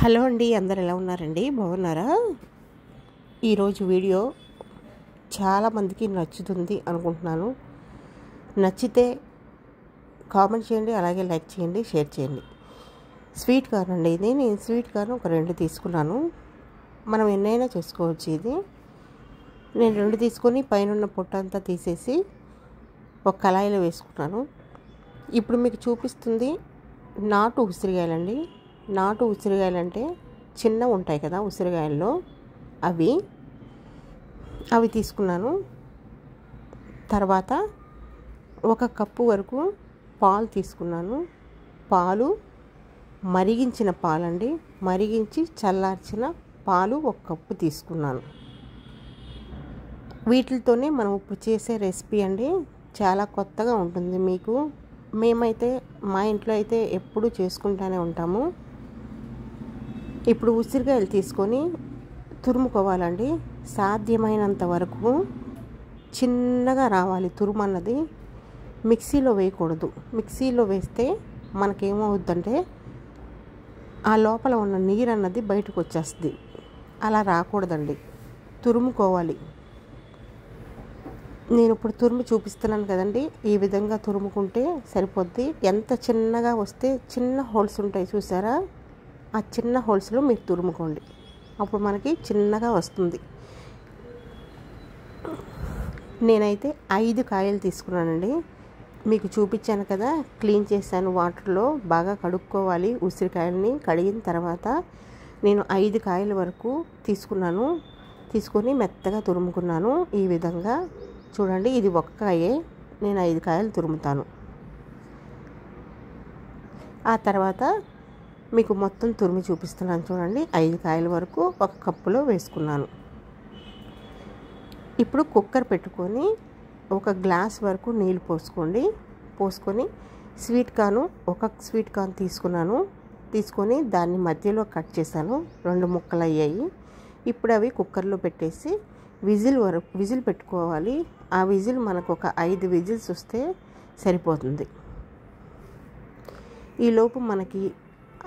Hello అండి, అందరు ఎలా ఉన్నారండి? బాగున్నారా? ఈరోజు వీడియో చాలామందికి నచ్చుతుంది అనుకుంటున్నాను. నచ్చితే కామెంట్ చేయండి, అలాగే లైక్ చేయండి, షేర్ చేయండి. స్వీట్ కార్న్ అండి ఇది. నేను స్వీట్ కార్న్ ఒక 2 తీసుకున్నాను. మనం ఎన్నైనా చేసుకోవచ్చు. ఇది నేను 2 తీసుకొని పైన పొట్ట అంతా తీసేసి ఒక కళాయిలో వేసుకున్నాను. ఇప్పుడు మీకు చూపిస్తుంది నాటు ఉసిరికాయలండి. నాటు ఉసిరికాయలంటే చిన్న ఉంటాయి కదా ఉసిరికాయల్లో, అవి తీసుకున్నాను. తర్వాత 1 కప్పు వరకు పాలు తీసుకున్నాను. పాలు మరిగించిన పాలండి, మరిగించి చల్లార్చిన పాలు 1 కప్పు తీసుకున్నాను. వీటితోనే మనం ఇప్పుడు చేసే రెసిపీ అండి. చాలా కొత్తగా ఉంటుంది మీకు. మేమైతే మా ఇంట్లో అయితే ఎప్పుడూ చేసుకుంటూనే ఉంటాము. ఇప్పుడు ఉసిరికాయలు తీసుకొని తురుముకోవాలండి. సాధ్యమైనంత వరకు చిన్నగా రావాలి తురుము అన్నది. మిక్సీలో వేయకూడదు. మిక్సీలో వేస్తే మనకేమవుద్దంటే ఆ లోపల ఉన్న నీరు అన్నది బయటకు వచ్చేస్తుంది. అలా రాకూడదండి, తురుముకోవాలి. నేను ఇప్పుడు తురుము చూపిస్తున్నాను కదండి, ఈ విధంగా తురుముకుంటే సరిపోద్ది. ఎంత చిన్నగా వస్తే, చిన్న హోల్స్ ఉంటాయి చూసారా, ఆ చిన్న హోల్స్లో మీరు తురుముకోండి. అప్పుడు మనకి చిన్నగా వస్తుంది. నేనైతే 5 కాయలు తీసుకున్నానండి. మీకు చూపించాను కదా, క్లీన్ చేశాను వాటర్లో. బాగా కడుక్కోవాలి ఉసిరికాయలని. కడిగిన తర్వాత నేను 5 కాయల వరకు తీసుకున్నాను. తీసుకొని మెత్తగా తురుముకున్నాను. ఈ విధంగా చూడండి, ఇది 1 కాయే. నేను 5 కాయలు తురుముతాను. ఆ తర్వాత మీకు మొత్తం తురిమి చూపిస్తున్నాను చూడండి. 5 కాయల వరకు 1 కప్పులో వేసుకున్నాను. ఇప్పుడు కుక్కర్ పెట్టుకొని 1 గ్లాస్ వరకు నీళ్ళు పోసుకోండి. పోసుకొని స్వీట్ కార్న్, 1 స్వీట్ కార్న్ తీసుకున్నాను. తీసుకొని దాన్ని మధ్యలో కట్ చేశాను. 2 ముక్కలు అయ్యాయి. ఇప్పుడు అవి కుక్కర్లో పెట్టేసి విజిల్ పెట్టుకోవాలి. ఆ విజిల్ మనకు ఒక 5 విజిల్స్ వస్తే సరిపోతుంది. ఈలోపు మనకి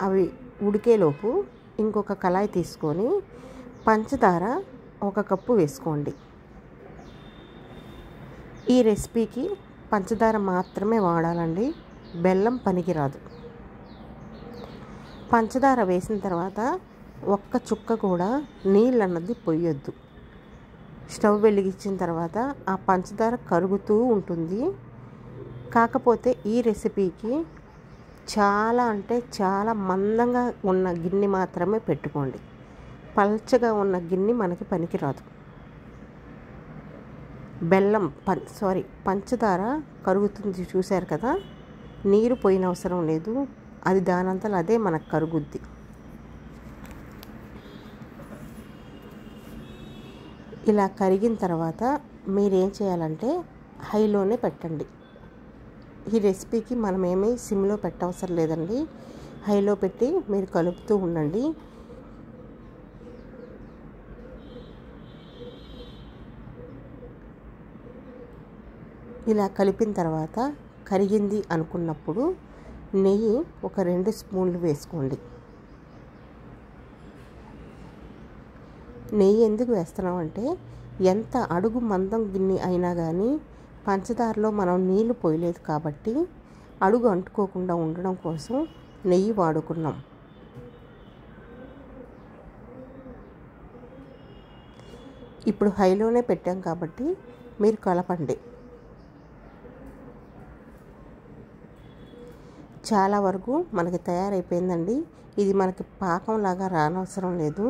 అవి ఉడికేలోపు ఇంకొక కళాయి తీసుకొని పంచదార 1 కప్పు వేసుకోండి. ఈ రెసిపీకి పంచదార మాత్రమే వాడాలండి, బెల్లం పనికిరాదు. పంచదార వేసిన తర్వాత 1 చుక్క కూడా నీళ్ళు అన్నది పొయ్యొద్దు. స్టవ్ వెలిగించిన తర్వాత ఆ పంచదార కరుగుతూ ఉంటుంది. కాకపోతే ఈ రెసిపీకి చాలా అంటే చాలా మందంగా ఉన్న గిన్నె మాత్రమే పెట్టుకోండి. పల్చగా ఉన్న గిన్నె మనకి పనికిరాదు. పంచదార కరుగుతుంది చూశారు కదా, నీరు పోయిన అవసరం లేదు. అది దానంతలో అదే మనకు కరుగుద్ది. ఇలా కరిగిన తర్వాత మీరేం చేయాలంటే హైలోనే పెట్టండి. ఈ రెసిపీకి మనం ఏమీ సిమ్లో పెట్టవసరం లేదండి. హైలో పెట్టి మీరు కలుపుతూ ఉండండి. ఇలా కలిపిన తర్వాత కరిగింది అనుకున్నప్పుడు నెయ్యి ఒక 2 స్పూన్లు వేసుకోండి. నెయ్యి ఎందుకు వేస్తున్నామంటే, ఎంత అడుగు మందం గిన్నె అయినా కానీ పంచదారలో మనం నీళ్లు పోయలేదు కాబట్టి అడుగు అంటుకోకుండా ఉండడం కోసం నెయ్యి వాడుకున్నాం. ఇప్పుడు హైలోనే పెట్టాం కాబట్టి మీరు కలపండి. చాలా వరకు మనకి తయారైపోయిందండి. ఇది మనకి పాకంలాగా రానవసరం లేదు.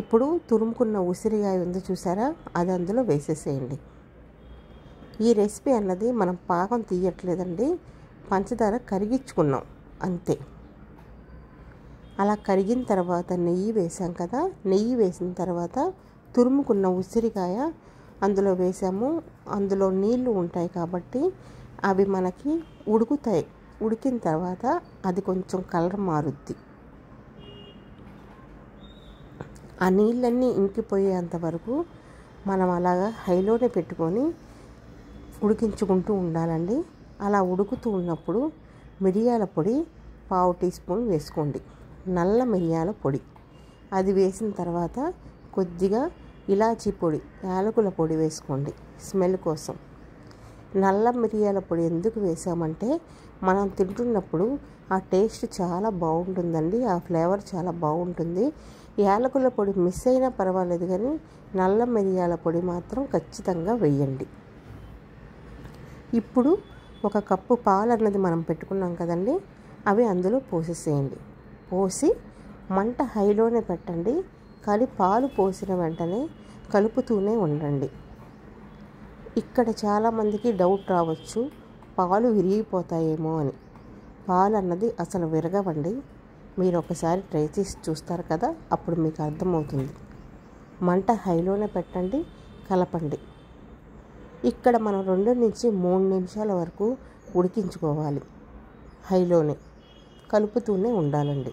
ఇప్పుడు తురుముకున్న ఉసిరికాయ ఉంది చూసారా, అది అందులో వేసేసేయండి. ఈ రెసిపీ అన్నది మనం పాకం తీయట్లేదండి, పంచదార కరిగించుకున్నాం అంతే. అలా కరిగిన తర్వాత నెయ్యి వేసాం కదా, నెయ్యి వేసిన తర్వాత తురుముకున్న ఉసిరికాయ అందులో వేసాము. అందులో నీళ్లు ఉంటాయి కాబట్టి అవి మనకి ఉడుకుతాయి. ఉడికిన తర్వాత అది కొంచెం కలర్ మారుద్ది. ఆ నీళ్ళన్నీ ఇంకిపోయేంత వరకు మనం అలాగా హైలోనే పెట్టుకొని ఉడికించుకుంటూ ఉండాలండి. అలా ఉడుకుతూ ఉన్నప్పుడు మిరియాల పొడి 1/2 టీ స్పూన్ వేసుకోండి. నల్ల మిరియాల పొడి, అది వేసిన తర్వాత కొద్దిగా ఇలాచీ పొడి, యాలకుల పొడి వేసుకోండి స్మెల్ కోసం. నల్ల మిరియాల పొడి ఎందుకు వేసామంటే మనం తింటున్నప్పుడు ఆ టేస్ట్ చాలా బాగుంటుందండి, ఆ ఫ్లేవర్ చాలా బాగుంటుంది. యాలకుల పొడి మిస్ అయినా పర్వాలేదు కానీ నల్ల మిరియాల పొడి మాత్రం ఖచ్చితంగా వేయండి. ఇప్పుడు 1 కప్పు పాలు అన్నది మనం పెట్టుకున్నాం కదండి, అవి అందులో పోసేసేయండి. పోసి మంట హైలోనే పెట్టండి, కానీ పాలు పోసిన వెంటనే కలుపుతూనే ఉండండి. ఇక్కడ చాలామందికి డౌట్ రావచ్చు, పాలు విరిగిపోతాయేమో అని. పాలు అన్నది అసలు విరగవండి. మీరు ఒకసారి ట్రై చేసి చూస్తారు కదా, అప్పుడు మీకు అర్థమవుతుంది. మంట హైలోనే పెట్టండి, కలపండి. ఇక్కడ మనం 2 నుంచి 3 నిమిషాల వరకు ఉడికించుకోవాలి. హైలోనే కలుపుతూనే ఉండాలండి.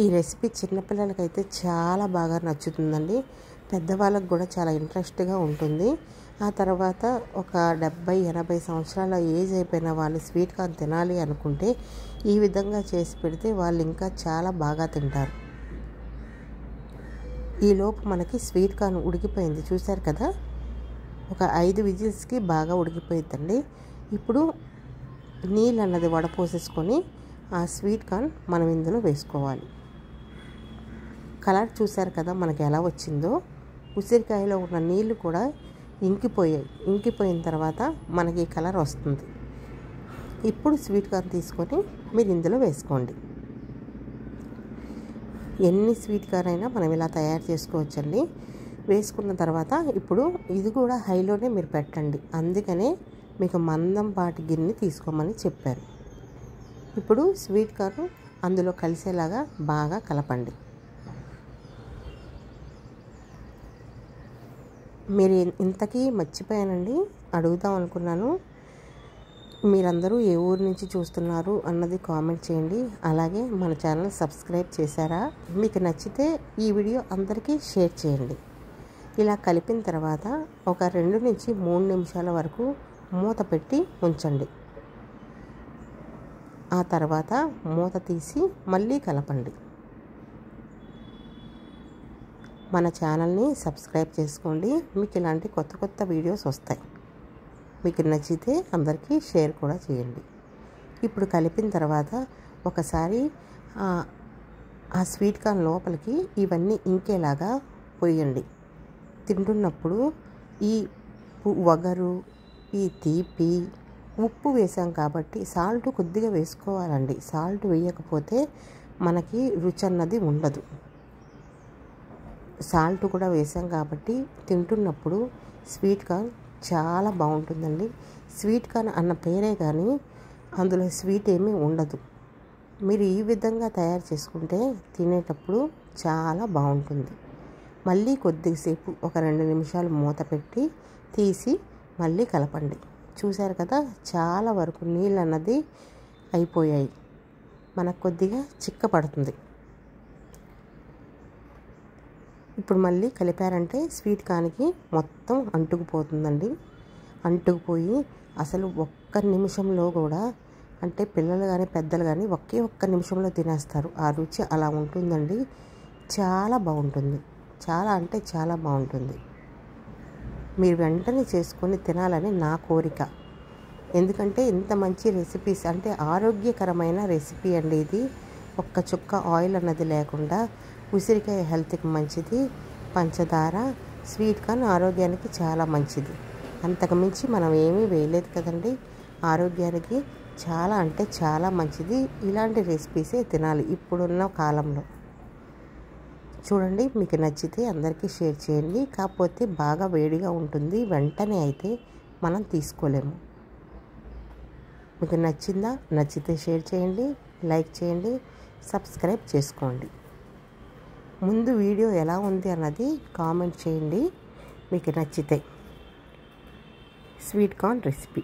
ఈ రెసిపీ చిన్నపిల్లలకైతే చాలా బాగా నచ్చుతుందండి, పెద్దవాళ్ళకు కూడా చాలా ఇంట్రెస్ట్గా ఉంటుంది. ఆ తర్వాత ఒక 70-80 సంవత్సరాల ఏజ్ అయిపోయిన వాళ్ళు స్వీట్ కార్న్ తినాలి అనుకుంటే ఈ విధంగా చేసి పెడితే వాళ్ళు ఇంకా చాలా బాగా తింటారు. ఈలోపు మనకి స్వీట్ కార్న్ ఉడికిపోయింది, చూశారు కదా. ఒక 5 విజిల్స్కి బాగా ఉడికిపోయిందండి. ఇప్పుడు నీళ్ళు అన్నది వడపోసేసుకొని ఆ స్వీట్ కార్న్ మనం ఇందులో వేసుకోవాలి. కలర్ చూశారు కదా మనకి ఎలా వచ్చిందో. ఉసిరికాయలో ఉన్న నీళ్ళు కూడా ఇంకిపోయాయి. ఇంకిపోయిన తర్వాత మనకి కలర్ వస్తుంది. ఇప్పుడు స్వీట్ కార్న్ తీసుకొని మీరు ఇందులో వేసుకోండి. ఎన్ని స్వీట్ కార్న్ అయినా మనం ఇలా తయారు చేసుకోవచ్చండి. వేసుకున్న తర్వాత ఇప్పుడు ఇది కూడా హైలోనే మీరు పెట్టండి, అందుకనే మీకు మందంపాటి గిన్నె తీసుకోమని చెప్పారు. ఇప్పుడు స్వీట్ కార్న్ అందులో కలిసేలాగా బాగా కలపండి. మీరు ఇంతకీ మర్చిపోయానండి, అడుగుదాం అనుకున్నాను. మీరందరూ ఏ ఊరు నుంచి చూస్తున్నారు అన్నది కామెంట్ చేయండి. అలాగే మన ఛానల్ సబ్స్క్రైబ్ చేశారా? మీకు నచ్చితే ఈ వీడియో అందరికీ షేర్ చేయండి. ఇలా కలిపిన తర్వాత ఒక 2 నుంచి 3 నిమిషాల వరకు మూత పెట్టి ఉంచండి. ఆ తర్వాత మూత తీసి మళ్ళీ కలపండి. మన ఛానల్ని సబ్స్క్రైబ్ చేసుకోండి, మీకు ఇలాంటి కొత్త కొత్త వీడియోస్ వస్తాయి. మీకు నచ్చితే అందరికీ షేర్ కూడా చేయండి. ఇప్పుడు కలిపిన తర్వాత ఒకసారి ఆ స్వీట్ కార్న్ లోపలికి ఇవన్నీ ఇంకేలాగా పోయండి. తింటున్నప్పుడు ఈ వగరు, ఈ తీపి, ఉప్పు వేసాం కాబట్టి సాల్ట్ కొద్దిగా వేసుకోవాలండి. సాల్ట్ వేయకపోతే మనకి రుచి అన్నది ఉండదు. సాల్ట్ కూడా వేసాం కాబట్టి తింటున్నప్పుడు స్వీట్ కార్న్ చాలా బాగుంటుందండి. స్వీట్ కార్న్ అన్న పేరే కానీ అందులో స్వీట్ ఏమీ ఉండదు. మీరు ఈ విధంగా తయారు చేసుకుంటే తినేటప్పుడు చాలా బాగుంటుంది. మళ్ళీ కొద్దిసేపు ఒక 2 నిమిషాలు మూత పెట్టి తీసి మళ్ళీ కలపండి. చూశారు కదా, చాలా వరకు నీళ్ళు అన్నది అయిపోయాయి. మనకు కొద్దిగా చిక్కపడుతుంది. ఇప్పుడు మళ్ళీ కలిపారంటే స్వీట్ కార్న్కి మొత్తం అంటుకుపోతుందండి. అంటుకుపోయి అసలు 1 నిమిషంలో కూడా, అంటే పిల్లలు కానీ పెద్దలు కానీ ఒక్క నిమిషంలో తినేస్తారు. ఆ రుచి అలా ఉంటుందండి. చాలా బాగుంటుంది, చాలా అంటే చాలా బాగుంటుంది. మీరు వెంటనే చేసుకొని తినాలని నా కోరిక. ఎందుకంటే ఇంత మంచి రెసిపీస్, అంటే ఆరోగ్యకరమైన రెసిపీ అండి ఇది. ఒక్క చుక్క ఆయిల్ అన్నది లేకుండా, ఉసిరికాయ హెల్త్కి మంచిది, పంచదార, స్వీట్ కార్న్ ఆరోగ్యానికి చాలా మంచిది. అంతకుమించి మనం ఏమీ వేయలేదు కదండి. ఆరోగ్యానికి చాలా అంటే చాలా మంచిది. ఇలాంటి రెసిపీసే తినాలి ఇప్పుడున్న కాలంలో. చూడండి, మీకు నచ్చితే అందరికీ షేర్ చేయండి. కాకపోతే బాగా వేడిగా ఉంటుంది, వెంటనే అయితే మనం తీసుకోలేము. మీకు నచ్చిందా? నచ్చితే షేర్ చేయండి, లైక్ చేయండి, సబ్స్క్రైబ్ చేసుకోండి. ముందు వీడియో ఎలా ఉంది అన్నది కామెంట్ చేయండి మీకు నచ్చితే. Sweet corn recipe.